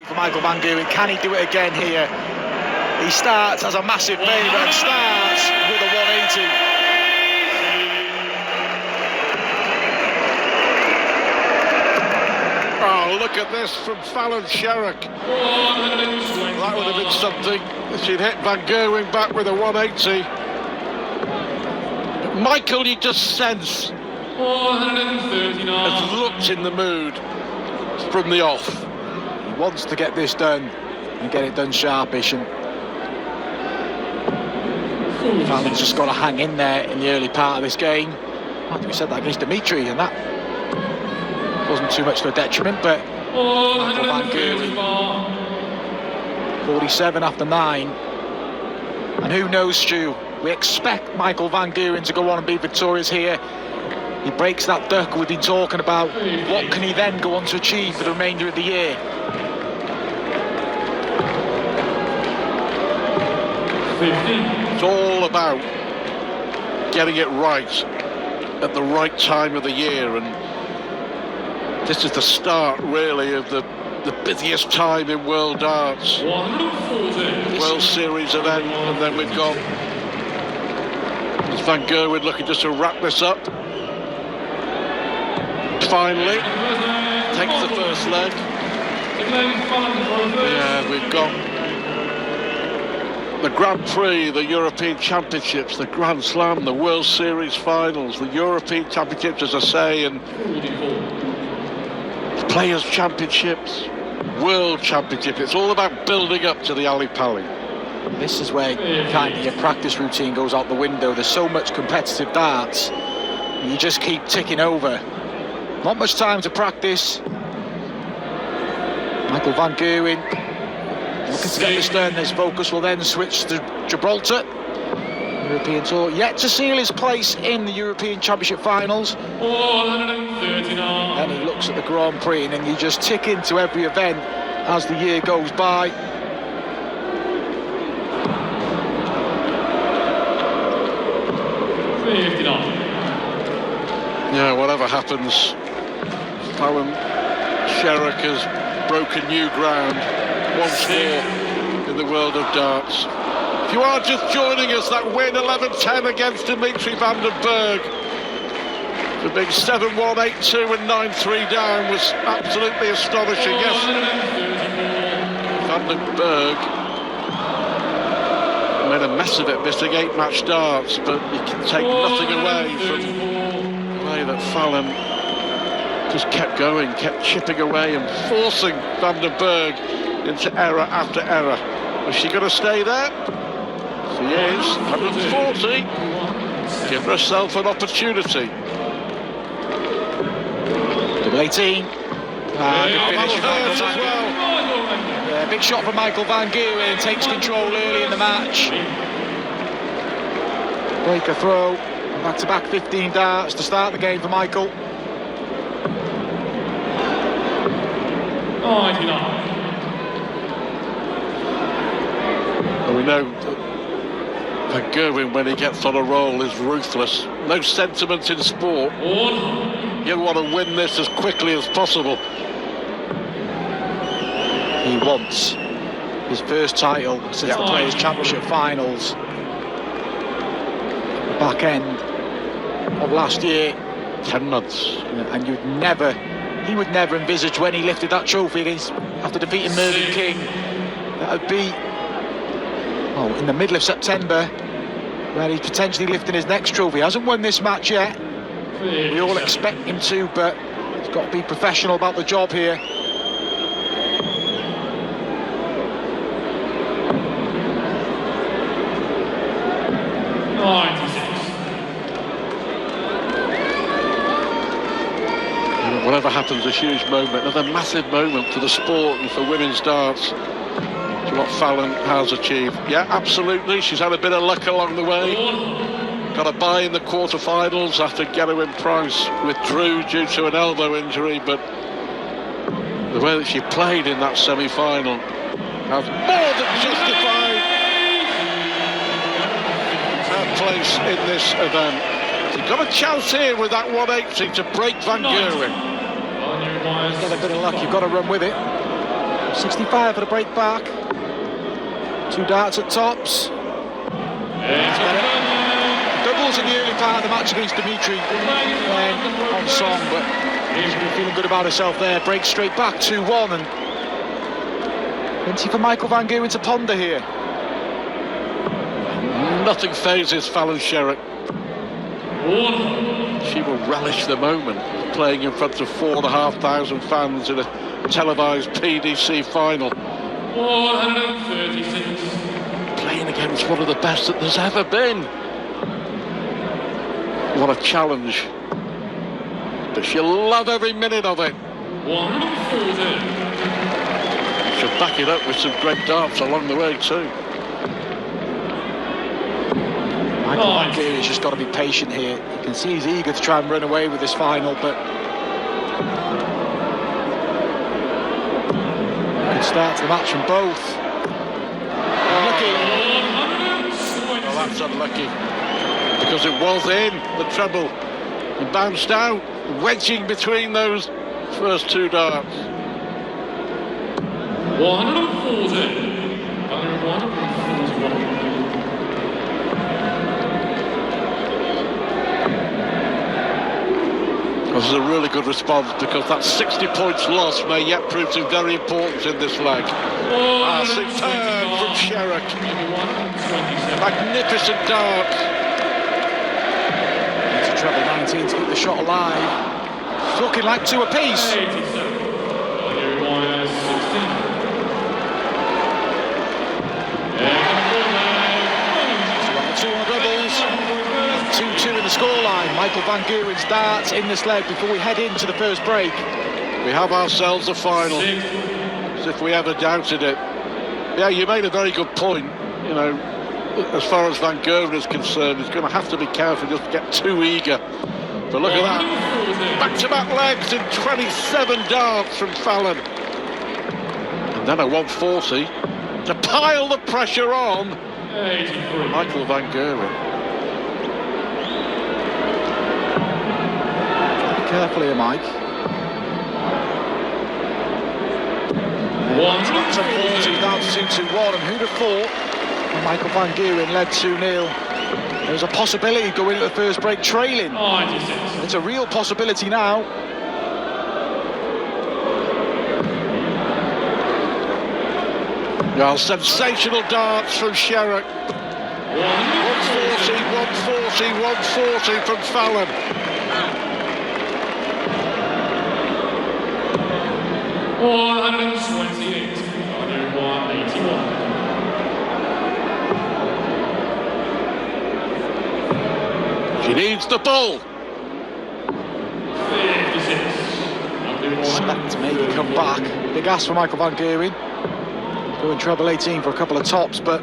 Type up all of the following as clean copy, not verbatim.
For Michael Van Gerwen, can he do it again here? He starts as a massive favourite and starts with a 180. Oh, look at this from Fallon Sherrock. That would have been something. She'd hit Van Gerwen back with a 180. Michael, you just sense, has looked in the mood from the off. He wants to get this done and get it done sharpish, and Fallon's just got to hang in there in the early part of this game. I think we said that against Dimitri, and that wasn't too much to a detriment, but Michael Van Gerwen, 47 after 9. And who knows, Stu, we expect Michael Van Gerwen to go on and be victorious here. He breaks that duck we've been talking about. What can he then go on to achieve for the remainder of the year? It's all about getting it right at the right time of the year, and this is the start, really, of the busiest time in World Darts. World Series event, and then we've got Van Gerwen looking just to wrap this up. Finally, takes the first leg. Yeah, we've got the Grand Prix, the European Championships, the Grand Slam, the World Series finals, the European Championships, as I say, and Players' Championships, World Championship. It's all about building up to the Ali Pali. This is where kind of your practice routine goes out the window. There's so much competitive darts, you just keep ticking over. Not much time to practice. Michael Van Gerwen looking to get this done. His focus will then switch to Gibraltar European Tour, yet to seal his place in the European Championship finals. And he looks at the Grand Prix, and then you just tick into every event as the year goes by. Yeah, whatever happens, Fallon Sherrock has broken new ground once more in the world of darts. If you are just joining us, that win 11-10 against Dimitri van den Berg, the big 7-1, 8-2 and 9-3 down was absolutely astonishing. Yes, van den Berg made a mess of it, missing 8-match darts, but you can take nothing away from the way that Fallon just kept going, kept chipping away and forcing van den Berg into error after error. Is she going to stay there? She is. 140. Give herself an opportunity. Double 18. Good finish from Michael Van Gerwen. Yeah, big shot from Michael Van Gerwen. Takes control early in the match. Break a throw. Back-to-back 15 darts to start the game for Michael. Well, we know Van Gerwen, when he gets on a roll, is ruthless. No sentiment in sport. You want to win this as quickly as possible. He wants his first title since the Players' Championship finals. The back end of last year. 10 months. And he would never envisage when he lifted that trophy after defeating Mervyn King, that would be in the middle of September, where he's potentially lifting his next trophy. He hasn't won this match yet. We all expect him to, but he's got to be professional about the job here. Whatever happens, a huge moment, another massive moment for the sport and for women's darts. To what Fallon has achieved. Yeah, absolutely. She's had a bit of luck along the way. Got a bye in the quarterfinals after Gerwen Price withdrew due to an elbow injury, but the way that she played in that semi-final has more than justified her place in this event. She's got a chance here with that 180 to break Van Gerwen. Get a bit of luck, you've got to run with it. 65 for the break back. 2 darts at tops. Doubles in the early part of the match against Dimitri when on song, but she's been feeling good about herself there. Breaks straight back, 2-1, and plenty for Michael van Gerwen to ponder here. Nothing phases Fallon Sherrock. She will relish the moment, playing in front of 4,500 fans in a televised PDC final. 136. Playing against one of the best that there's ever been. What a challenge. But she'll love every minute of it. 140. She'll back it up with some great darts along the way too. Michael van Gerwen's just got to be patient here. You can see he's eager to try and run away with this final, but good start to the match from both. Unlucky. Well, that's unlucky, because it was in the treble and bounced out, wedging between those first 2 darts. 140. This is a really good response, because that 60 points loss may yet prove to be very important in this leg. Superb from Sherrock. Magnificent dart. It's a treble 19 to keep the shot alive. It's looking like 2 apiece. 2 on doubles. 2-2 in the scoreline. Michael van Gerwen's darts in this leg before we head into the first break. We have ourselves a final, as if we ever doubted it. Yeah, you made a very good point. You know, as far as van Gerwen is concerned, he's going to have to be careful just to get too eager. But look at that. Back-to-back legs in 27 darts from Fallon. And then a 140 to pile the pressure on 83. Michael van Gerwen. Careful here, Mike. 140. Down to 2-1, and who'd have thought when Michael van Gerwen led 2-0, there was a possibility of going into the first break trailing. 96. It's a real possibility now. Well, sensational darts from Sherrock. 140, 140, 140 from Fallon. 128. 181. She needs the ball. 56. Expect to maybe come back. Big ask for Michael van Gerwen. Going treble 18 for a couple of tops, but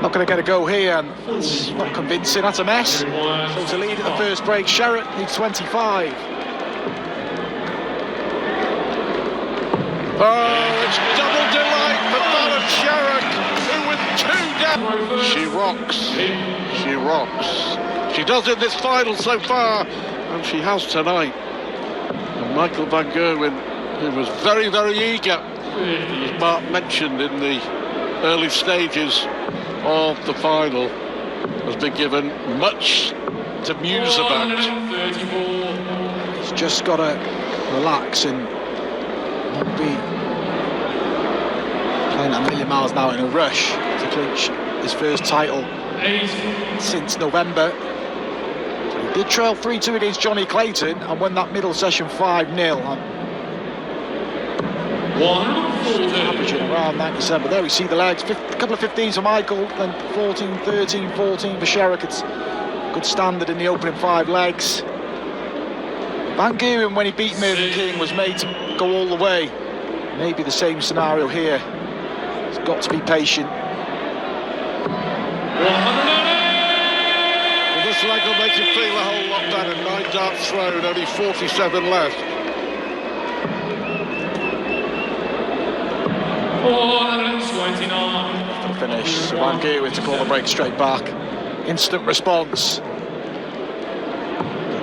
not going to get a go here, and it's not convincing. That's a mess. So to lead at the first break, Sherrock needs 25. Oh, it's double delight for Fallon Sherrock, who with 2 down. She rocks. She rocks. She does in this final so far, and she has tonight. And Michael van Gerwen, who was very, very eager, as Mark mentioned in the early stages of the final, has been given much to muse about. He's just got to relax and not be playing at a million miles an hour in a rush to clinch his first title since November. He did trail 3-2 against Johnny Clayton and won that middle session 5-0. Averaging around 97, but there we see the legs. A couple of 15s for Michael, then 14, 13, 14 for Sherrock. It's good standard in the opening 5 legs. Van Gerwen, when he beat Mervyn King, was made to go all the way. Maybe the same scenario here. He's got to be patient. Well, this leg will make him feel a whole lot better. 9 darts thrown, only 47 left. 429. To finish, so Van Gerwen to call the break straight back. Instant response.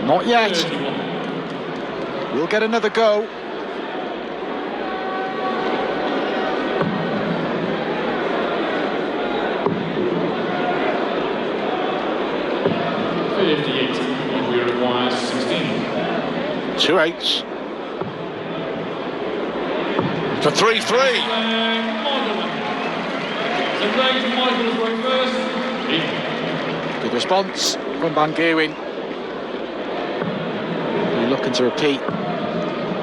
Not yet. 31. We'll get another go. 2 eights. For 3-3. Good response from Van Gerwen. He's looking to repeat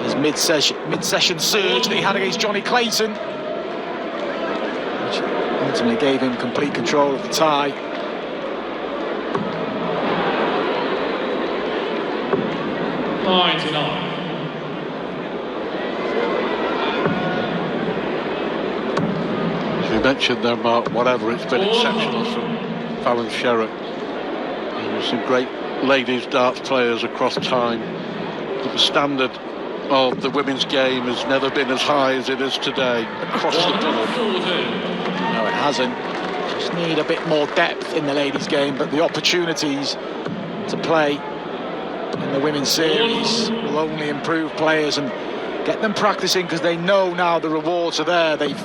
his mid-session surge that he had against Johnny Clayton, which ultimately gave him complete control of the tie. As we mentioned there, Mark, whatever, it's been exceptional from Fallon Sherrock. There's some great ladies darts players across time, but the standard of the women's game has never been as high as it is today across the board. No, it hasn't. Just need a bit more depth in the ladies' game, but the opportunities to play in the women's series will only improve players and get them practicing, because they know now the rewards are there. They've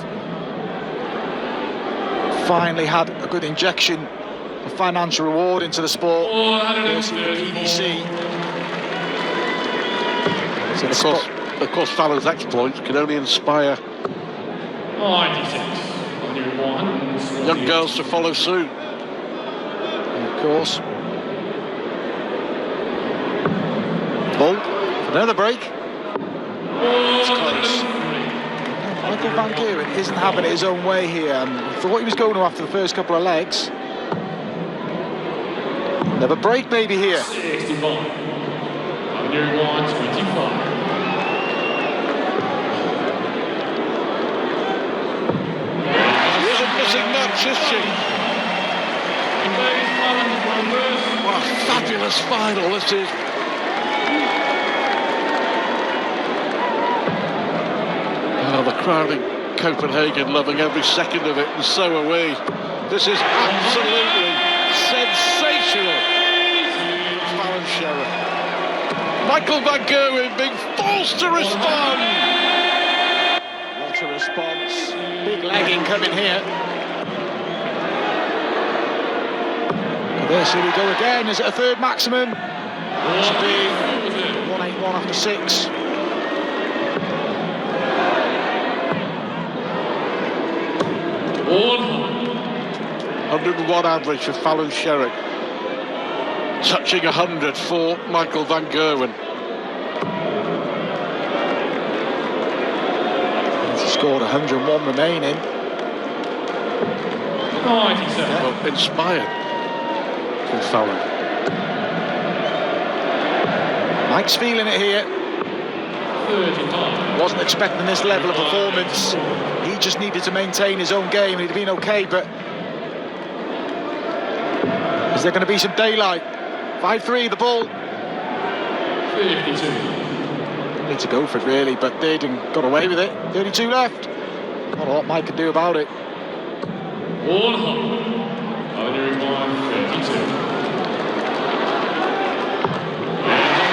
finally had a good injection of financial reward into the sport. PDC. Of course, Fallon's exploits can only inspire young girls to follow suit. Of course. Ball, another break. It's close. Michael Van Gerwen isn't having it his own way here. I thought he was going to after the first couple of legs. Another break maybe here. 65. Under 125. She isn't missing much, is she? What a fabulous final this is. Oh, the crowd in Copenhagen loving every second of it, and so are we. This is absolutely sensational. Fallon Sherrock. Michael Van Gerwen being forced to respond. What a response. Big legging coming here. Here we go again. Is it a third maximum? It should be 181 after 6. One. 101 average for Fallon Sherrock. Touching 100 for Michael Van Gerwen. He's scored 101 remaining. 97. Well, inspired from Fallon. Mike's feeling it here. 35. Wasn't expecting this level of performance. He just needed to maintain his own game. He'd been okay, but is there going to be some daylight? 5-3, the ball. 52. Need to go for it really, but did and got away with it. 32 left. Not a lot Mike can do about it. 100. Under 152.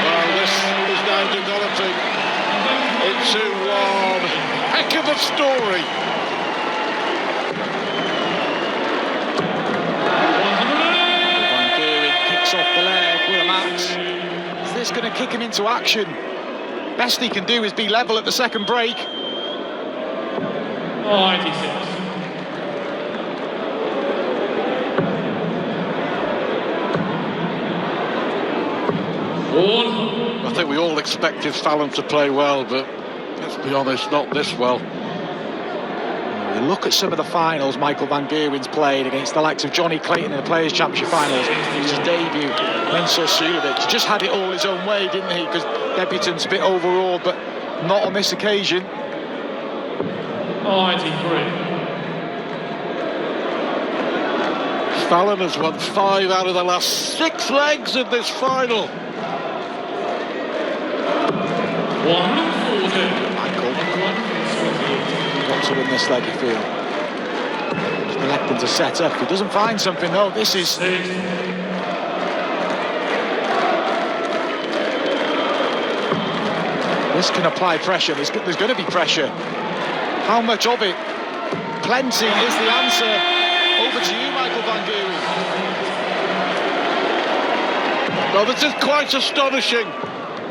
Well, this is now developing into one heck of a story. Van Gerwen kicks off the leg with a max. Is this going to kick him into action? Best he can do is be level at the second break. 96. I think we all expected Fallon to play well, but let's be honest, not this well. You look at some of the finals Michael Van Gerwen's played against the likes of Johnny Clayton in the Players' Championship finals. His debut, Mensur Suljovic. He just had it all his own way, didn't he? Because debutant's a bit overawed, but not on this occasion. 93. Fallon has won 5 out of the last 6 legs in this final. 140. Michael got to win this leg, you feel. He's electing to set up. If he doesn't find something though, this is... This can apply pressure. There's going to be pressure. How much of it? Plenty is the answer. Over to you, Michael Van Gerwen. Well, this is quite astonishing.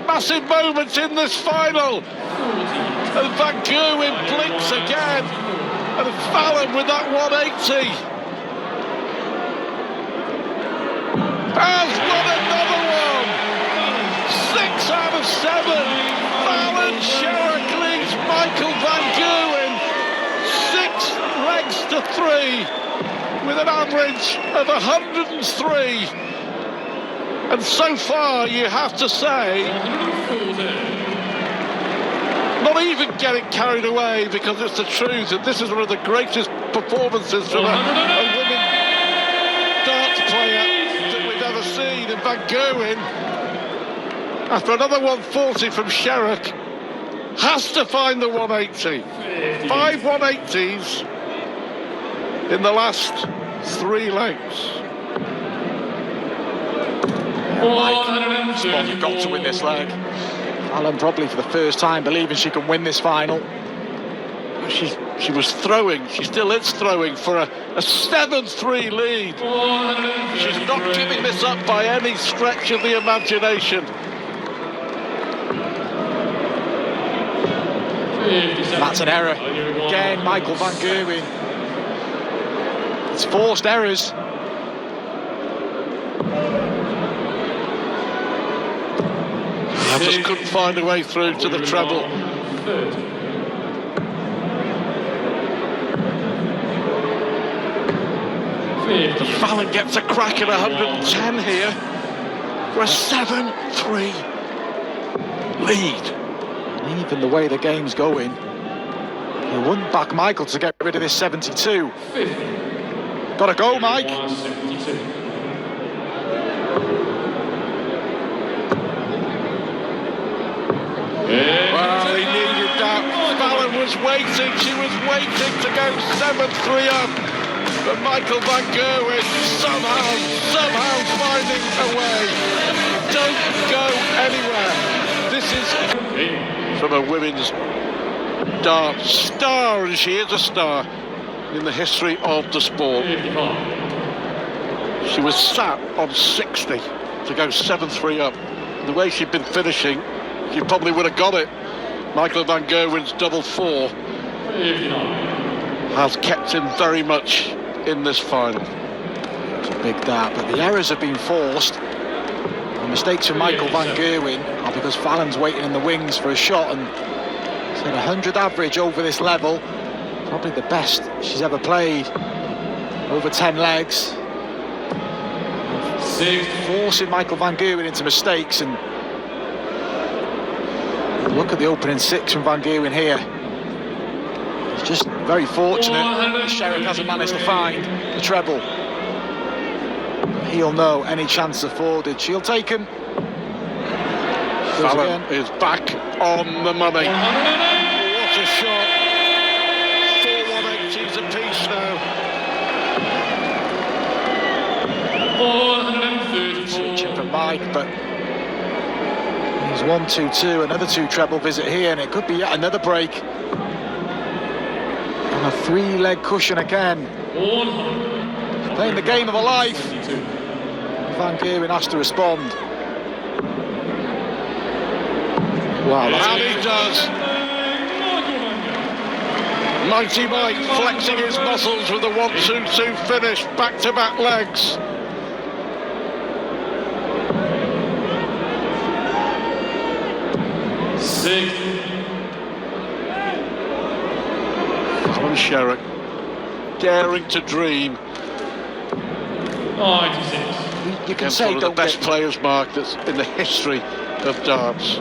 massive moments in this final. And Van Gerwen blinks again. And Fallon with that 180. Has won another one. 6 out of 7. Fallon Sherrock leads Michael Van Gerwen 6 legs to 3 with an average of 103. And so far, you have to say, not even getting carried away, because it's the truth, and this is one of the greatest performances from a women darts player that we've ever seen. And Van Gerwen, after another 140 from Sherrock, has to find the 180. 5 180s in the last 3 legs. Mike, got to win this leg. Fallon probably for the first time believing she can win this final. She was throwing, she still is throwing for a 7-3 lead. She's not giving this up by any stretch of the imagination. That's an error. Again, Michael Van Gerwen. It's forced errors. I just couldn't find a way through to the treble. Fallon gets a crack at 110 here for a 7-3 lead. And even the way the game's going, you wouldn't back Michael to get rid of this 72. Gotta go, Mike. Well, he needed that. Fallon was waiting. She was waiting to go 7-3 up. But Michael Van Gerwen somehow finding a way. Don't go anywhere. This is from a women's dart star, and she is a star in the history of the sport. She was sat on 60 to go 7-3 up. The way she'd been finishing, she probably would have got it. Michael Van Gerwen's double 4 has kept him very much in this final. It's a big dart, but the errors have been forced. The mistakes from Michael Van Gerwen are because Fallon's waiting in the wings for a shot, and she's had 100 average over this level. Probably the best she's ever played. Over 10 legs. Forcing Michael Van Gerwen into mistakes, and look at the opening 6 from Van Gerwen here. He's just very fortunate Sherrock hasn't managed to find the treble. But he'll know any chance afforded, she'll take him. Fallon is back on the money. What a shot. 4 180s apiece now. 434. Switching for Mike, but he's 1-2-2, another 2 treble visit here, and it could be yet another break. And a 3-leg cushion again. Playing the game of a life. Van Gerwen has to respond. Wow, that's And he does. Mighty Mike flexing his muscles with a 1-2-2 finish, back-to-back legs. Fallon Sherrock, daring to dream. 96. you can Against say one of the don't best get, players, Mark, that's in the history of darts.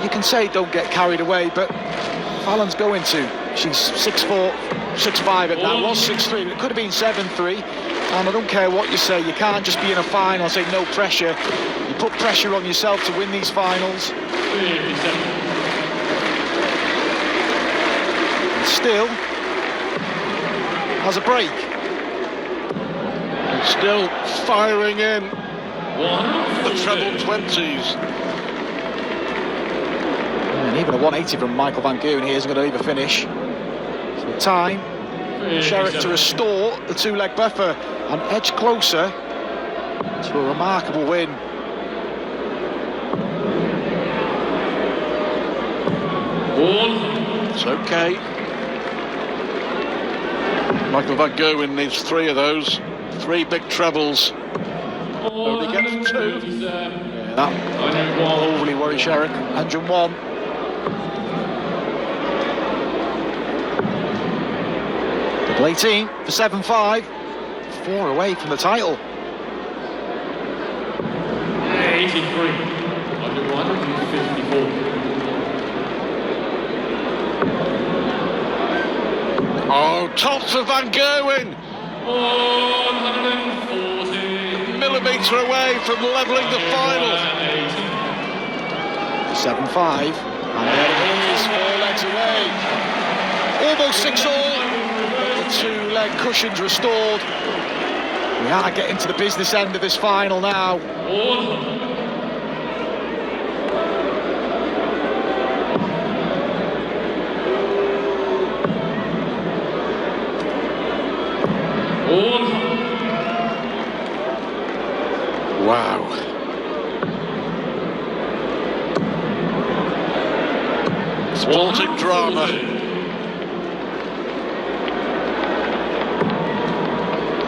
you can say don't get carried away, but Fallon's going to. She's 6'4", 6'5" it now, was 6'3", it could have been 7'3", and I don't care what you say, you can't just be in a final and say no pressure. You put pressure on yourself to win these finals. 57. Still has a break. And still firing in the treble 140. 20s. And even a 180 from Michael Van Gerwen here isn't going to leave a finish. So time, Sherrock to restore the 2-leg buffer and edge closer to a remarkable win. It's okay. Michael van Gerwen needs 3 of those. 3 big trebles. Only gets 2. Yeah, that overly worried Sherrock. 101. Double 18 for 7-5. 4 away from the title. 83. Under 154. Oh, tops for Van Gerwen. 140. Millimetre away from levelling the final. 7-5. And there it is, 4 legs away. Almost 6-all. The 2-leg cushions restored. We are getting to the business end of this final now. 100. Wow. Sporting drama.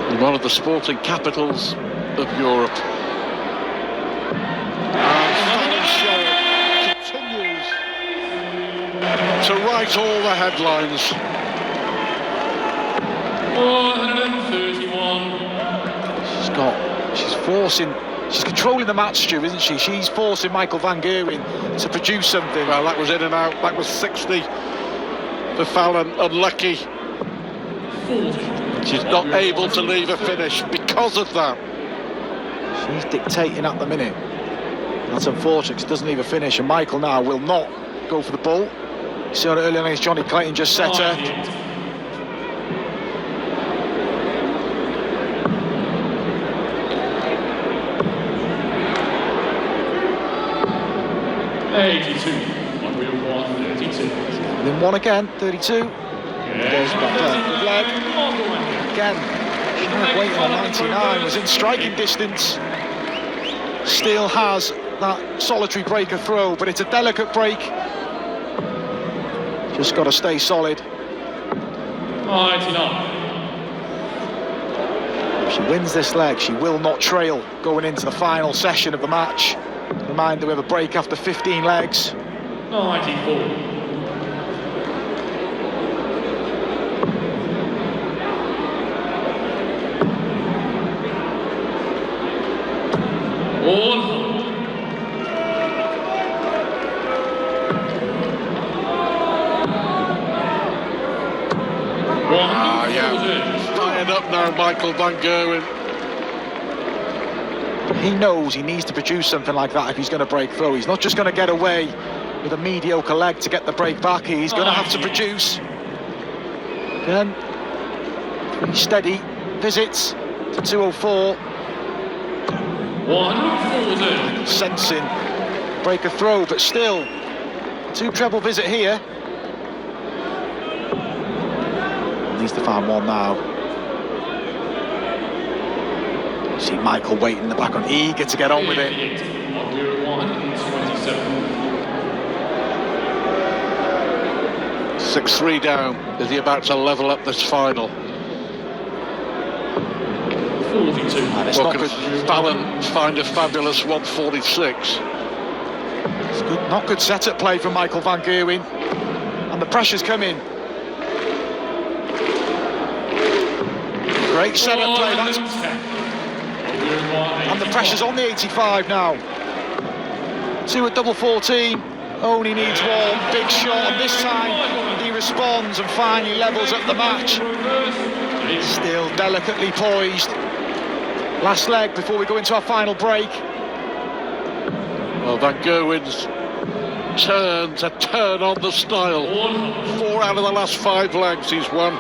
In one of the sporting capitals of Europe. And Fallon continues to write all the headlines. 131. She's controlling the match, Stu, isn't she? She's forcing Michael van Gerwen to produce something. Well, that was in and out. That was 60 for Fallon. Unlucky. 40. She's not able to leave a finish because of that. She's dictating at the minute. That's unfortunate because it doesn't leave a finish. And Michael now will not go for the ball. You saw it earlier as Johnny Clayton just set her. 82. 132. Then 1 again, 32. Goes back there. Good leg. Again, Sherrock waiting on 99, was in striking distance. Still has that solitary breaker throw, but it's a delicate break. Just got to stay solid. 99. If she wins this leg, she will not trail going into the final session of the match. Reminder, we have a break after 15 legs. 94. Fired up now, Michael van Gerwen. He knows he needs to produce something like that if he's going to break through. He's not just going to get away with a mediocre leg to get the break back. He's going to have to produce. Again, pretty steady visits to 204. 140. Sensing break a throw, but still 2 treble visit here. Needs to find 1 now. See Michael waiting in the background, eager to get on with it. 6-3 down. Is he about to level up this final? 42. And it's Well, not can good. Fallon find a fabulous 146? It's good, not good setup play from Michael van Gerwen, and the pressure's coming. Great setup play. And the pressure's on the 85 now. 2 at double 14. Only needs 1 big shot, and this time he responds and finally levels up the match. Still delicately poised. Last leg before we go into our final break. Well, Van Gerwen's turn to turn on the style. 4 out of the last 5 legs he's won.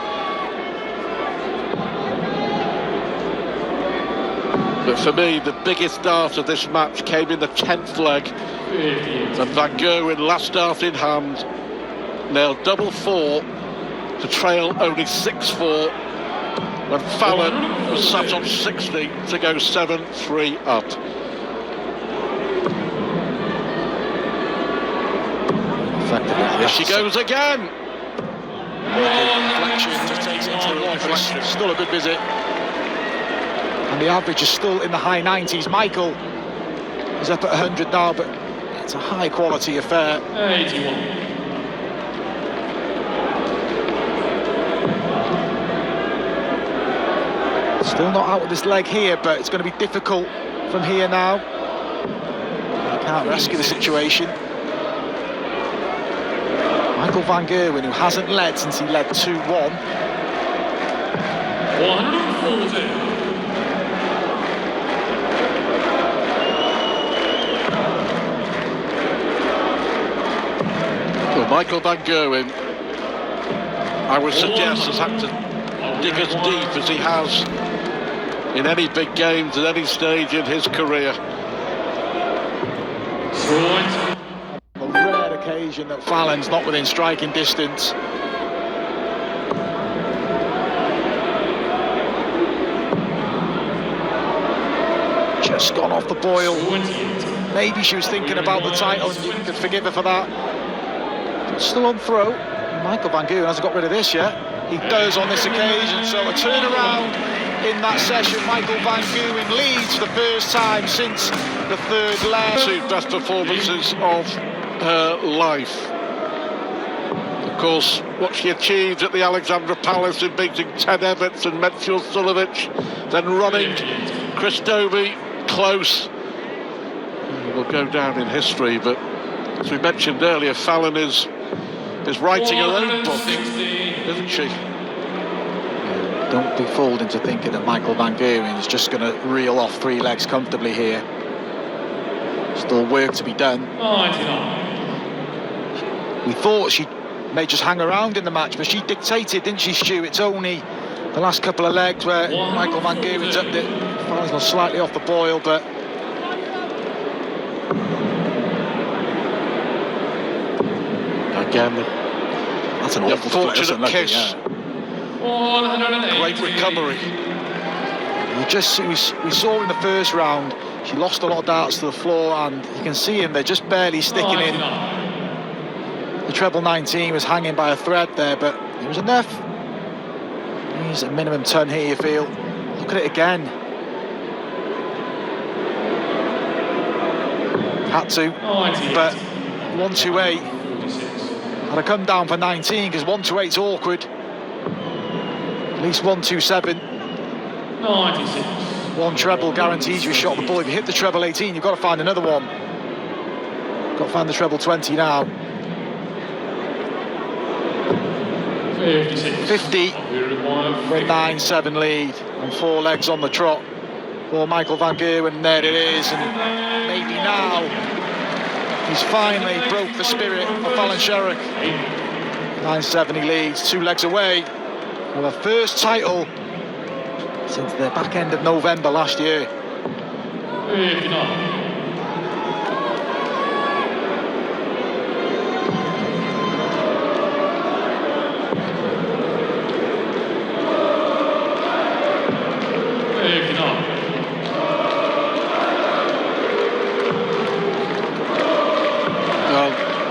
But for me, the biggest dart of this match came in the 10th leg. And Van Gerwen, last start in hand, nailed double 4 to trail only 6-4 when Fallon was sat on 60 to go 7-3 up. Effectively, Here she goes again. Deflection just takes it into the wall, but it's still a good visit. And the average is still in the high 90s. Michael is up at 100 now, but it's a high quality affair. 81. Still not out of this leg here, but it's going to be difficult from here now. He can't rescue the situation. Michael van Gerwen, who hasn't led since he led 2-1. 140. Well, Michael van Gerwen, I would suggest, has had to dig as deep as he has in any big games at any stage in his career. Right. A rare occasion that Fallon's not within striking distance. Just gone off the boil. 28. Maybe she was thinking about the title and you could forgive her for that. But still on throw. Michael van Gerwen hasn't got rid of this yet. He does on this occasion, so a turnaround in that session. Michael van Gerwen leads for the first time since the third leg. Two best performances of her life. Of course, what she achieved at the Alexandra Palace in beating Ted Evans and Metfield Sulovic, then running Chris Dobie close. It will go down in history, but as we mentioned earlier, Fallon is writing her own book, isn't she? Don't be fooled into thinking that Michael van Gerwen is just going to reel off 3 legs comfortably here. Still work to be done. 99. We thought she may just hang around in the match, but she dictated, didn't she, Stu? It's only the last couple of legs where Michael van Gerwen's up there. Fallon's gone slightly off the boil, but Again, that's an the awful split, unfortunate isn't it? kiss. Yeah. 180. Great recovery. We saw in the first round, she lost a lot of darts to the floor, and you can see him, they're just barely sticking in. The treble 19 was hanging by a thread there, but it was enough. He's a minimum ton here, you feel. Look at it again. Had to, but 128. Had I come down for 19, because 128's awkward. At least 127. 96. One treble guarantees you a shot at the ball. If you hit the treble 18, you've got to find another one. Got to find the treble 20 now. 56. 50 for a 9-7 lead and 4 legs on the trot for Michael van Gerwen, and there it is. And maybe now he's finally broke the spirit of Fallon Sherrock. 9-7 he leads, 2 legs away for the first title since the back end of November last year. 59.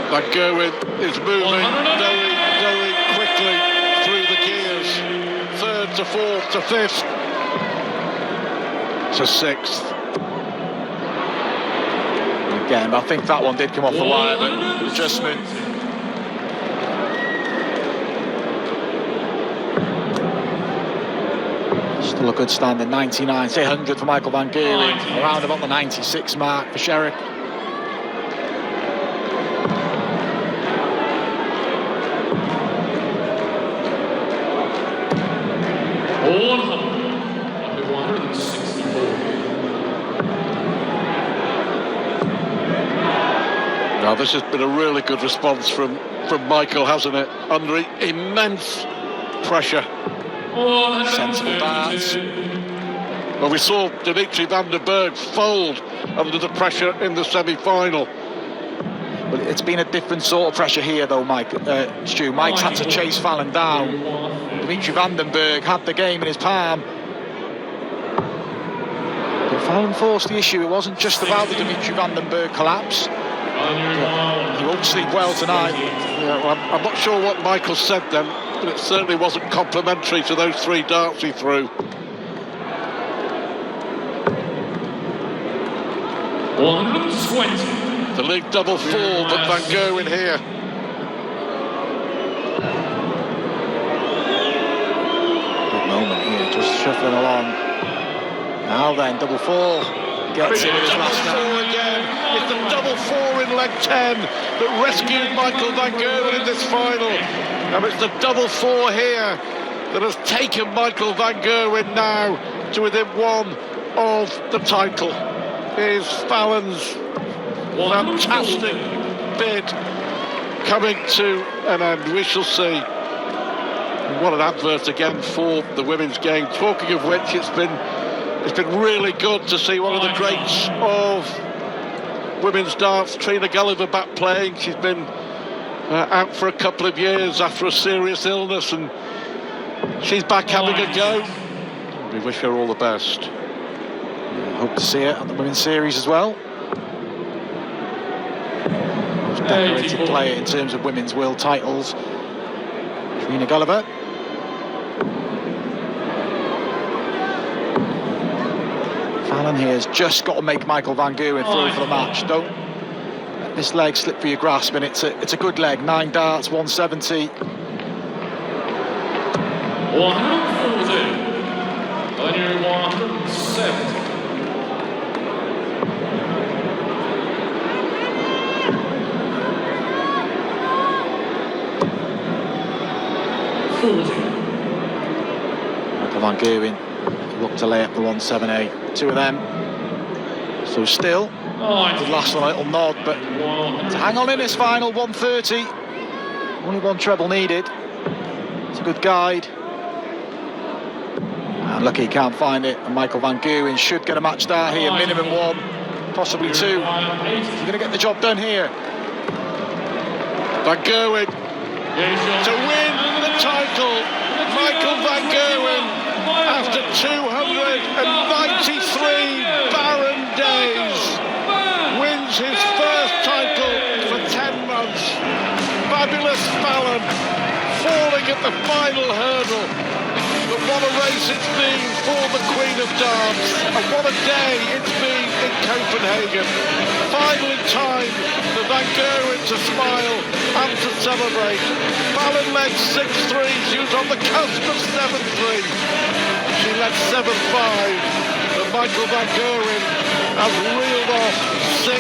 Van Gerwen is moving very, very quickly through the gears. 3rd to 4th to 5th to 6th. Again, I think that one did come off the wire, but adjustment. Still a good standing, 99, say 100 for Michael van Gerwen, around about the 96 mark for Sherrock. Now this has been a really good response from Michael, hasn't it? Under immense pressure. Sensible darts. Well, we saw Dimitri van der Berg fold under the pressure in the semi-final. But it's been a different sort of pressure here, though, Stu. Mike's had to chase Fallon down. Dimitri van den Berg had the game in his palm. But Fallon forced the issue. It wasn't just about the Dimitri van den Berg collapse. He won't sleep well tonight. Yeah, well, I'm not sure what Michael said then, but it certainly wasn't complimentary to those 3 darts he threw. 120. The league double fall, but Van Gerwen here. Good moment here, just shuffling along. Now then, double 4. Gets it with his last Double 4 again. It's the double 4 in leg 10 that rescued Michael Van Gerwen in this final. And it's the double 4 here that has taken Michael Van Gerwen now to within 1 of the title. Is Fallon's fantastic bid coming to an end. We shall see. What an advert again for the women's game. Talking of which, it's been really good to see one of the greats of women's darts, Trina Gulliver, back playing. She's been out for a couple of years after a serious illness, and she's back having a go. We wish her all the best. Hope to see her at the Women's Series as well. Most decorated player in terms of women's world titles, Trina Gulliver. Fallon here has just got to make Michael Van Gerwen through for the match. Don't let this leg slip through your grasp, and it's a good leg. 9 darts, 170. 140. On your 170. Michael Van Gerwen look to lay up the 178. 2 of them. So still, the last one a little nod, but to hang on in this final, 130. Only 1 treble needed. It's a good guide. And lucky he can't find it. And Michael Van Gerwen should get a match start here, minimum 1, possibly 2. He's going to get the job done here. Van Gerwen to win the title. Michael Van Gerwen, after 293 barren days, wins his first title for 10 months. Fabulous Fallon falling at the final hurdle. But what a race it's been for the Queen of Darts, and what a day it's been in Copenhagen. Finally time for Van Gerwen to smile and to celebrate. Fallon led 6-3, she was on the cusp of 7-3. She led 7-5, and Michael Van Gerwen has reeled off 6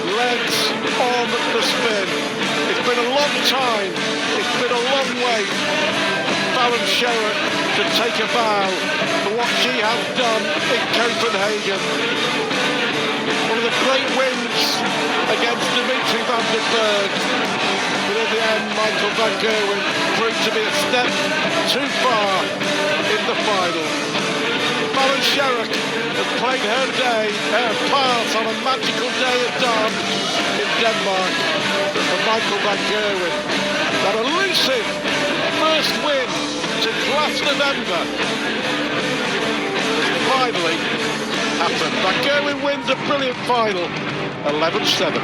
legs on the spin. It's been a long time, it's been a long wait. Fallon Sherrock to take a bow for what she has done in Copenhagen. One of the great wins against Dimitri van den Berg. But in the end, Michael Van Gerwen proved to be a step too far in the final. Fallon Sherrock has played her day, her part on a magical day of darts in Denmark. For Michael Van Gerwen, that elusive first win since last November has finally happened. Van Gerwen wins a brilliant final, 11-7.